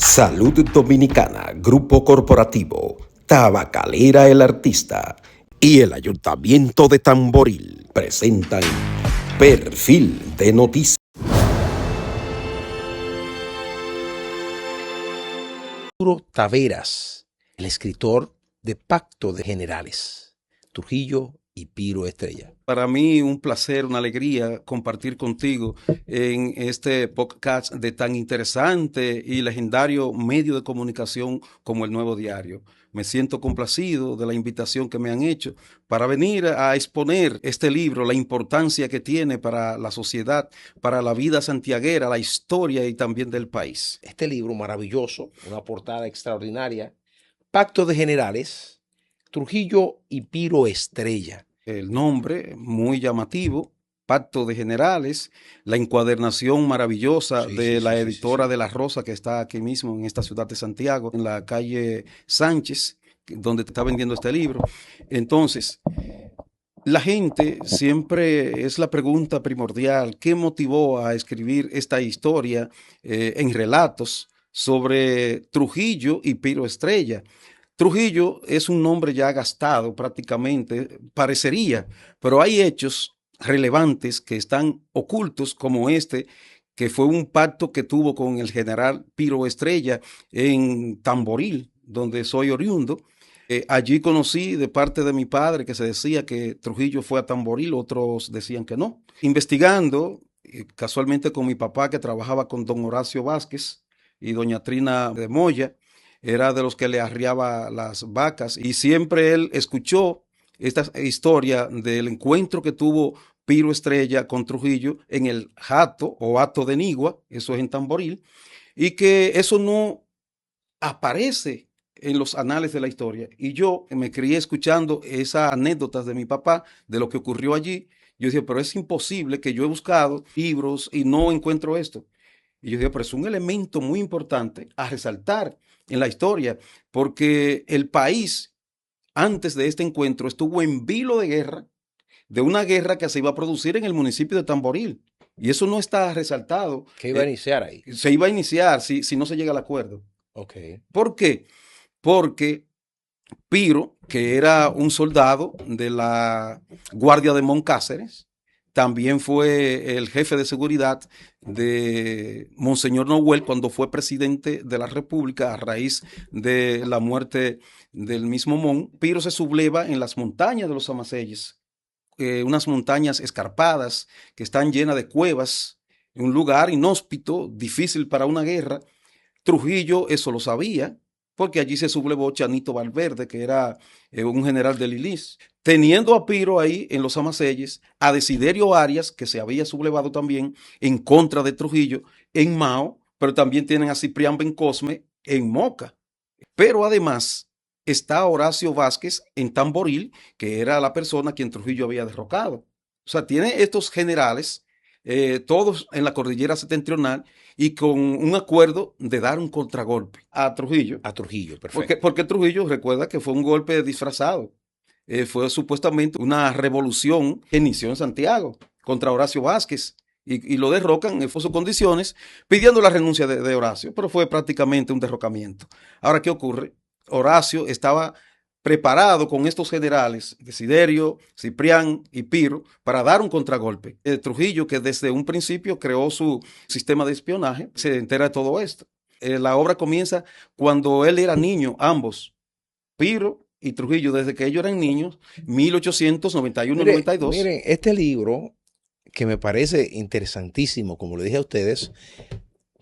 Salud Dominicana, Grupo Corporativo, Tabacalera el Artista y el Ayuntamiento de Tamboril presentan Perfil de Noticias. Arturo Taveras, el escritor de Pacto de Generales, Trujillo y Piro Estrella. Para mí un placer, una alegría compartir contigo en este podcast de tan interesante y legendario medio de comunicación como El Nuevo Diario. Me siento complacido de la invitación que me han hecho para venir a exponer este libro, la importancia que tiene para la sociedad, para la vida santiaguera, la historia y también del país. Este libro maravilloso, una portada extraordinaria, Pacto de Generales, Trujillo y Piro Estrella. El nombre muy llamativo, Pacto de Generales, la encuadernación maravillosa de la editora de La Rosa, que está aquí mismo en esta ciudad de Santiago, en la calle Sánchez, donde te está vendiendo este libro. Entonces, la gente siempre es la pregunta primordial: ¿qué motivó a escribir esta historia en relatos sobre Trujillo y Piro Estrella? Trujillo es un nombre ya gastado prácticamente, parecería, pero hay hechos relevantes que están ocultos, como este, que fue un pacto que tuvo con el general Piro Estrella en Tamboril, donde soy oriundo. Allí conocí de parte de mi padre que se decía que Trujillo fue a Tamboril, otros decían que no. Investigando, casualmente con mi papá, que trabajaba con don Horacio Vázquez y doña Trina de Moya, era de los que le arriaba las vacas, y siempre él escuchó esta historia del encuentro que tuvo Piro Estrella con Trujillo en el Hato o Hato de Nigua, eso es en Tamboril, y que eso no aparece en los anales de la historia. Y yo me crié escuchando esas anécdotas de mi papá, de lo que ocurrió allí. Yo decía, pero es imposible, que yo he buscado libros y no encuentro esto. Y yo decía, pero es un elemento muy importante a resaltar en la historia, porque el país, antes de este encuentro, estuvo en vilo de guerra, de una guerra que se iba a producir en el municipio de Tamboril. Y eso no está resaltado. ¿Qué iba a iniciar ahí? Se iba a iniciar si no se llega al acuerdo. Ok. ¿Por qué? Porque Piro, que era un soldado de la Guardia de Moncáceres, también fue el jefe de seguridad de Monseñor Noel cuando fue presidente de la República a raíz de la muerte del mismo Mon. Piro se subleva en las montañas de los Amaseyes, unas montañas escarpadas que están llenas de cuevas, un lugar inhóspito, difícil para una guerra. Trujillo eso lo sabía, porque allí se sublevó Chanito Valverde, que era un general de Lilis. Teniendo a Piro ahí en los Amaseyes, a Desiderio Arias, que se había sublevado también en contra de Trujillo en Mao, pero también tienen a Ciprián Bencosme en Moca. Pero además está Horacio Vázquez en Tamboril, que era la persona a quien Trujillo había derrocado. O sea, tiene estos generales, todos en la cordillera septentrional, y con un acuerdo de dar un contragolpe a Trujillo. A Trujillo, perfecto. Porque Trujillo, recuerda que fue un golpe disfrazado. Fue supuestamente una revolución que inició en Santiago contra Horacio Vázquez, y lo derrocan en sus condiciones, pidiendo la renuncia de Horacio, pero fue prácticamente un derrocamiento. Ahora, ¿qué ocurre? Horacio estaba preparado con estos generales, Desiderio, Ciprián y Piro, para dar un contragolpe. Trujillo, que desde un principio creó su sistema de espionaje, se entera de todo esto. La obra comienza cuando él era niño, ambos, Piro y Trujillo, desde que ellos eran niños, 1891-92. Miren, este libro, que me parece interesantísimo, como le dije a ustedes,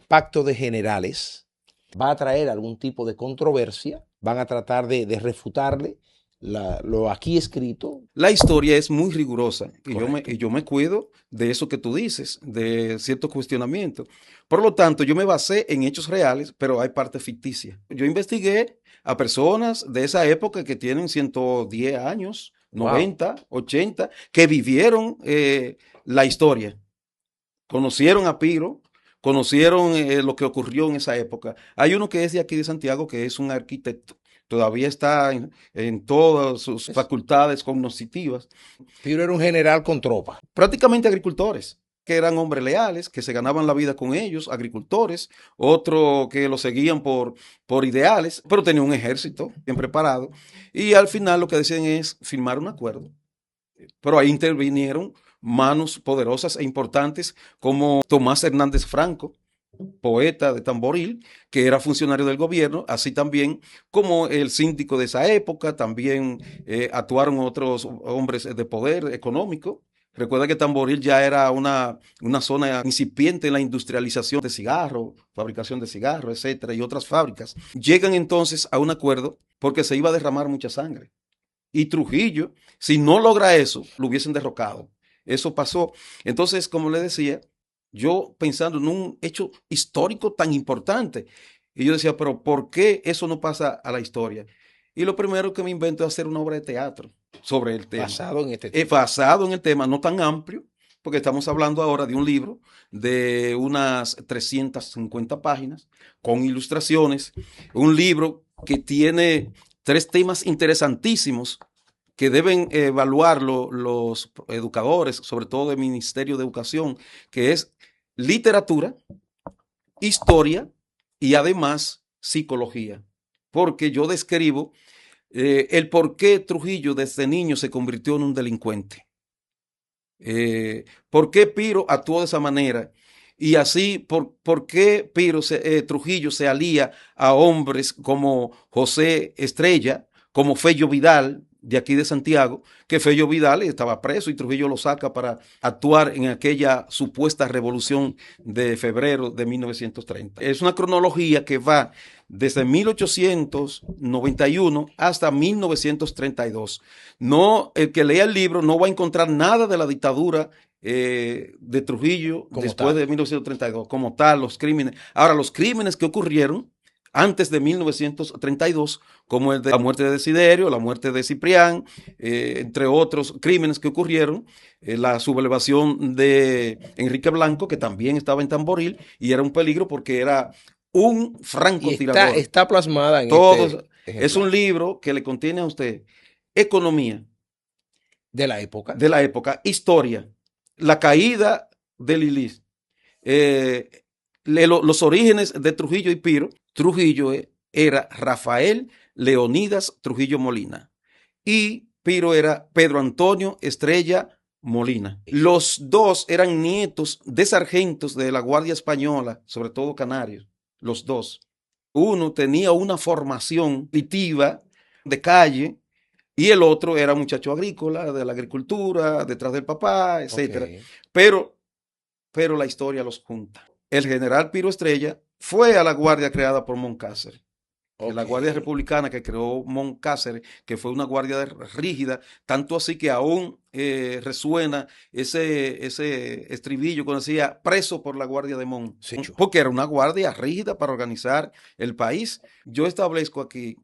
Pacto de Generales, va a traer algún tipo de controversia, van a tratar de refutarle lo aquí escrito. La historia es muy rigurosa, y yo me cuido de eso que tú dices, de ciertos cuestionamientos. Por lo tanto, yo me basé en hechos reales, pero hay parte ficticia. Yo investigué a personas de esa época que tienen 110 años, 90, 80, que vivieron la historia. Conocieron a Piro, conocieron lo que ocurrió en esa época. Hay uno que es de aquí de Santiago, que es un arquitecto. Todavía está en todas sus facultades cognitivas. Piro era un general con tropa. Prácticamente agricultores. que eran hombres leales, que se ganaban la vida con ellos, agricultores, otros que lo seguían por ideales, pero tenía un ejército bien preparado. Y al final lo que deciden es firmar un acuerdo. Pero ahí intervinieron manos poderosas e importantes como Tomás Hernández Franco, poeta de Tamboril, que era funcionario del gobierno, así también como el síndico de esa época, también actuaron otros hombres de poder económico. Recuerda que Tamboril ya era una zona incipiente en la industrialización de cigarros, fabricación de cigarros, etcétera, y otras fábricas. Llegan entonces a un acuerdo porque se iba a derramar mucha sangre. Y Trujillo, si no logra eso, lo hubiesen derrocado. Eso pasó. Entonces, como le decía, yo pensando en un hecho histórico tan importante, y yo decía, pero ¿por qué eso no pasa a la historia? Y lo primero que me invento es hacer una obra de teatro sobre el tema. Basado en este tema. Basado en el tema, no tan amplio, porque estamos hablando ahora de un libro de unas 350 páginas, con ilustraciones, un libro que tiene 3 temas interesantísimos que deben evaluarlo los educadores, sobre todo del Ministerio de Educación, que es literatura, historia y además psicología. Porque yo describo el por qué Trujillo desde niño se convirtió en un delincuente. ¿Por qué Piro actuó de esa manera? Y así, ¿por qué Trujillo se alía a hombres como José Estrella, como Fello Vidal, de aquí de Santiago, que Fello Vidal estaba preso y Trujillo lo saca para actuar en aquella supuesta revolución de febrero de 1930? Es una cronología que va desde 1891 hasta 1932. No, el que lea el libro no va a encontrar nada de la dictadura de Trujillo Como después tal. de 1932, como tal, los crímenes. Ahora, los crímenes que ocurrieron antes de 1932, como el de la muerte de Desiderio, la muerte de Ciprián, entre otros crímenes que ocurrieron, la sublevación de Enrique Blanco, que también estaba en Tamboril, y era un peligro porque era un francotirador. Está plasmada en Todo este es un libro que le contiene a usted economía de la época. Historia, la caída de Lilith, los orígenes de Trujillo y Piro. Trujillo era Rafael Leonidas Trujillo Molina y Piro era Pedro Antonio Estrella Molina. Los dos eran nietos de sargentos de la Guardia Española, sobre todo canarios, los dos. Uno tenía una formación auditiva de calle y el otro era muchacho agrícola, de la agricultura, detrás del papá, etc. Okay. Pero la historia los junta. El general Piro Estrella fue a la guardia creada por Moncácer. Okay. La guardia republicana que creó Moncácer, que fue una guardia rígida, tanto así que aún resuena ese estribillo cuando decía preso por la guardia de Mon, sí, porque era una guardia rígida para organizar el país. Yo establezco aquí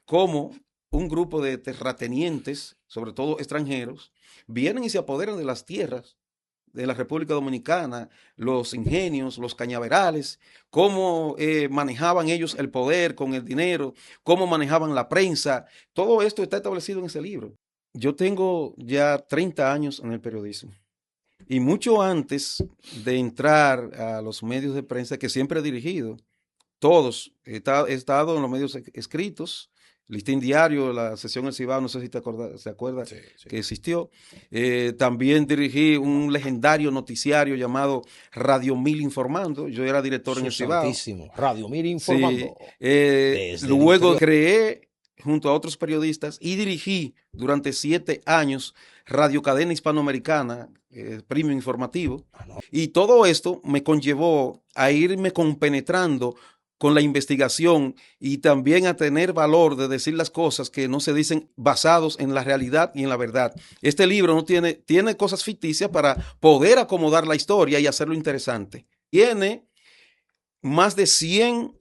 cómo un grupo de terratenientes, sobre todo extranjeros, vienen y se apoderan de las tierras de la República Dominicana, los ingenios, los cañaverales, cómo manejaban ellos el poder con el dinero, cómo manejaban la prensa. Todo esto está establecido en ese libro. Yo tengo ya 30 años en el periodismo y mucho antes de entrar a los medios de prensa que siempre he dirigido, todos, he estado en los medios escritos, Listín Diario, la sesión El Cibao, no sé si se acuerda sí. Que existió. También dirigí un legendario noticiario llamado Radio 1000 Informando. Yo era director en El Cibao. Radio 1000 Informando. Sí. Luego creé, junto a otros periodistas, y dirigí durante 7 años Radio Cadena Hispanoamericana, premio informativo. Y todo esto me conllevó a irme compenetrando con la investigación y también a tener valor de decir las cosas que no se dicen basados en la realidad y en la verdad. Este libro no tiene cosas ficticias para poder acomodar la historia y hacerlo interesante. Tiene más de 100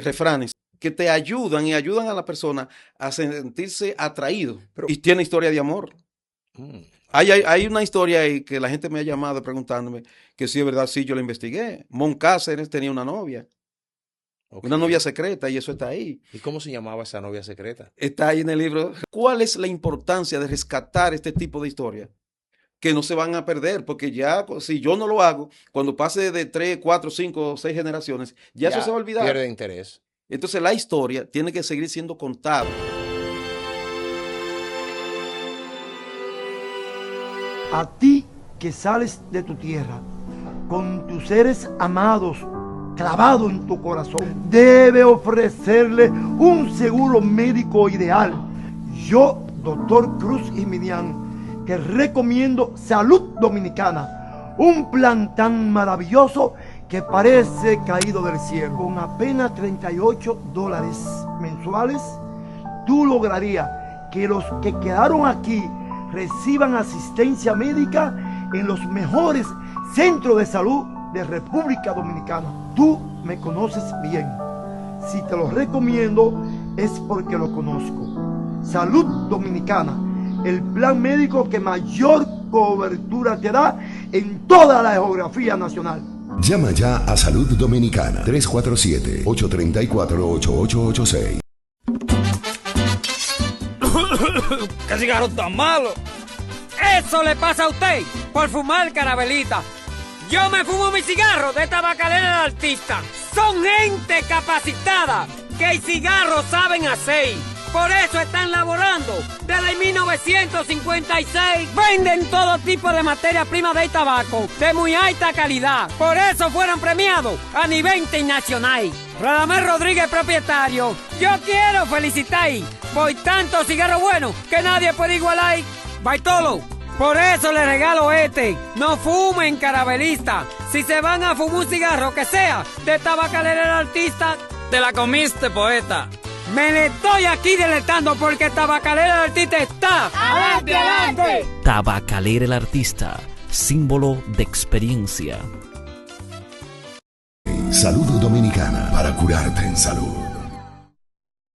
refranes que te ayudan y ayudan a la persona a sentirse atraído. Y tiene historia de amor. Hay una historia ahí que la gente me ha llamado preguntándome que si es verdad, sí, yo la investigué. Moncácer tenía una novia. Okay. Una novia secreta y eso está ahí. ¿Y cómo se llamaba esa novia secreta? Está ahí en el libro. ¿Cuál es la importancia de rescatar este tipo de historia? que no se van a perder, porque ya si yo no lo hago, cuando pase de 3, 4, 5, 6 generaciones, ya eso se va a olvidar. Pierde interés. Entonces la historia tiene que seguir siendo contada. A ti que sales de tu tierra, con tus seres amados clavado en tu corazón, debe ofrecerle un seguro médico ideal. Yo, doctor Cruz Jiminián, te recomiendo Salud Dominicana, un plan tan maravilloso que parece caído del cielo. Con apenas $38 mensuales, tú lograrías que los que quedaron aquí reciban asistencia médica en los mejores centros de salud de República Dominicana. Tú me conoces bien. Si te lo recomiendo es porque lo conozco. Salud Dominicana, el plan médico que mayor cobertura te da en toda la geografía nacional. Llama ya a Salud Dominicana 347-834-8886. ¡Qué cigarro tan malo! Eso le pasa a usted por fumar carabelita. Yo me fumo mi cigarro de Tabacalera del Artista. Son gente capacitada que el cigarro saben hacer. Por eso están laborando desde 1956. Venden todo tipo de materia prima de tabaco de muy alta calidad. Por eso fueron premiados a nivel internacional. Radamés Rodríguez, propietario. Yo quiero felicitar por tanto cigarro bueno que nadie puede igualar. Baitolo, por eso le regalo este. No fumen carabelista. Si se van a fumar un cigarro que sea de Tabacalera el Artista, te la comiste, poeta. Me le estoy aquí deletando porque Tabacalera el Artista está. ¡Adelante, adelante! Tabacalera el Artista, símbolo de experiencia. Salud Dominicana, para curarte en salud.